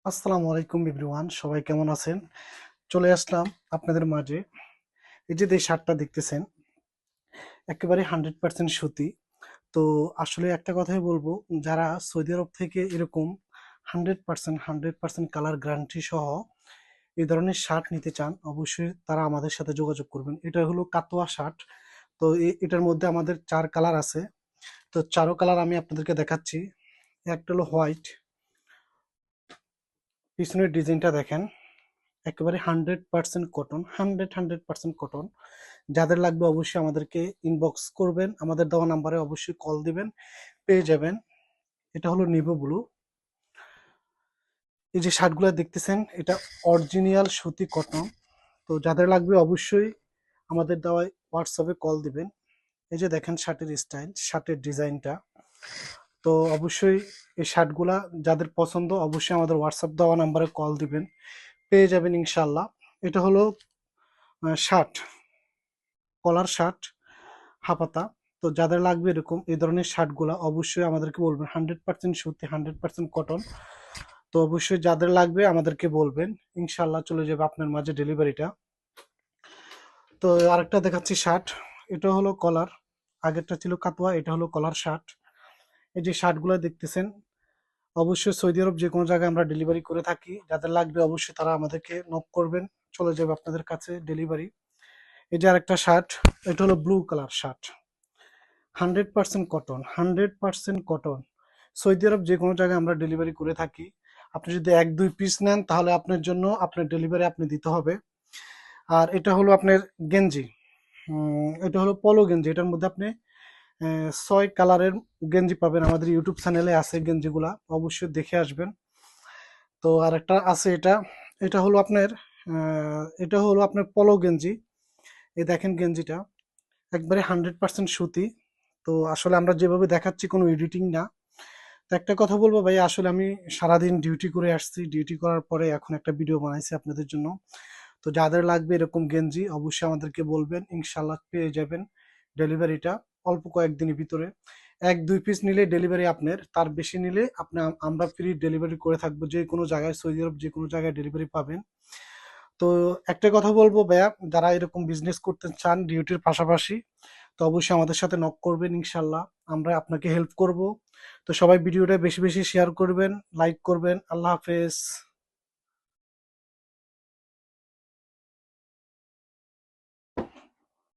আসসালামু আলাইকুম এভরিওয়ান, সবাই কেমন আছেন? চলে আসলাম আপনাদের মাঝে। এই যে শার্টটা দেখতেছেন, একেবারে 100% সুতি। তো আসলে একটা কথাই বলবো, যারা সৌদি আরব থেকে এরকম 100% কালার গ্যারান্টি সহ এই ধরনের শার্ট নিতে চান, অবশ্যই তারা আমাদের সাথে যোগাযোগ করবেন। এটা হলো কাতোয়া শার্ট। তো এটার মধ্যে আমাদের 4 কালার আছে। তো চারো কালার আমি আপনাদেরকে দেখাচ্ছি। একটা হলো হোয়াইট, পিছনের ডিজাইনটা দেখেন, একেবারে 100% কটন, 100% কটন। যাদের লাগবে অবশ্যই আমাদেরকে ইনবক্স করবেন, আমাদের দেওয়া নাম্বারে অবশ্যই কল দিবেন, পেয়ে যাবেন। এটা হলো নেভি ব্লু। এই যে শার্টগুলো দেখতেছেন, এটা অরিজিনাল সুতি কটন। তো যাদের লাগবে অবশ্যই আমাদের দেওয়া হোয়াটসঅ্যাপে কল দিবেন। এই যে দেখেন শার্টের স্টাইল, শার্টের ডিজাইনটা। তো অবশ্যই এই শার্টগুলা যাদের পছন্দ অবশ্যই আমাদের হোয়াটসঅ্যাপ দেওয়া নাম্বারে কল দিবেন, পেয়ে যাবেন ইনশাল্লাহ। এটা হলো শার্ট, কলার শার্ট, হাপাতা। তো যাদের লাগবে এরকম এই ধরনের শার্টগুলা অবশ্যই আমাদেরকে বলবেন, 100% সুতি, 100% কটন। তো অবশ্যই যাদের লাগবে আমাদেরকে বলবেন, ইনশাল্লাহ চলে যাবে আপনার মাঝে ডেলিভারিটা। তো আরেকটা দেখাচ্ছি শার্ট, এটা হলো কলার, আগেরটা ছিল কাতোয়া, এটা হলো কলার শার্ট। এই যে শার্টগুলো দেখতেছেন, অবশ্যই সৌদি আরব যে কোনো জায়গায় আমরা ডেলিভারি করে থাকি। যাদের লাগবে অবশ্যই তারা আমাদেরকে নক করবেন, চলে যাবে আপনাদের কাছে ডেলিভারি। এই যে আরেকটা শার্ট, এটা হলো blue colour shirt, 100% cotton, 100% cotton. Saudi Arab যে কোনো জায়গায় আমরা ডেলিভারি করে থাকি। আপনি যদি 1-2 পিস নেন তাহলে আপনার জন্য আপনার ডেলিভারি আপনি দিতে হবে। আর এটা হলো আপনার গেঞ্জি, এটা হলো পলো গেঞ্জি। এটার মধ্যে আপনি 6 কালারের গেঞ্জি পাবেন, আমাদের ইউটিউব চ্যানেলে আছে গেঞ্জিগুলা, অবশ্যই দেখে আসবেন। তো আর একটা আছে, এটা এটা হলো আপনার এটা হলো আপনার পলো গেঞ্জি। এই দেখেন গেঞ্জিটা, একবারে 100% সুতি। তো আসলে আমরা যেভাবে দেখাচ্ছি কোনো এডিটিং না। তো একটা কথা বলবো ভাই, আসলে আমি সারাদিন ডিউটি করে আসছি, ডিউটি করার পরে এখন একটা ভিডিও বানাইছি আপনাদের জন্য। তো যাদের লাগবে এরকম গেঞ্জি অবশ্যই আমাদেরকে বলবেন, ইনশাল্লাহ পেয়ে যাবেন ডেলিভারিটা অল্প কয়েকদিনের ভিতরে। 1-2 পিস নিলে ডেলিভারি আপনার, তার বেশি নিলে আমরা ফ্রি ডেলিভারি করে থাকবো, যে কোনো জায়গায় সৌদি আরব যে কোনো জায়গায় ডেলিভারি পাবেন। তো একটা কথা বলবো ভাইয়া, যারা এরকম বিজনেস করতে চান ডিউটির পাশাপাশি, তো অবশ্যই আমাদের সাথে নক করবেন, ইনশাল্লাহ আমরা আপনাকে হেল্প করব। তো সবাই ভিডিওটা বেশি বেশি শেয়ার করবেন, লাইক করবেন। আল্লাহ হাফেজ।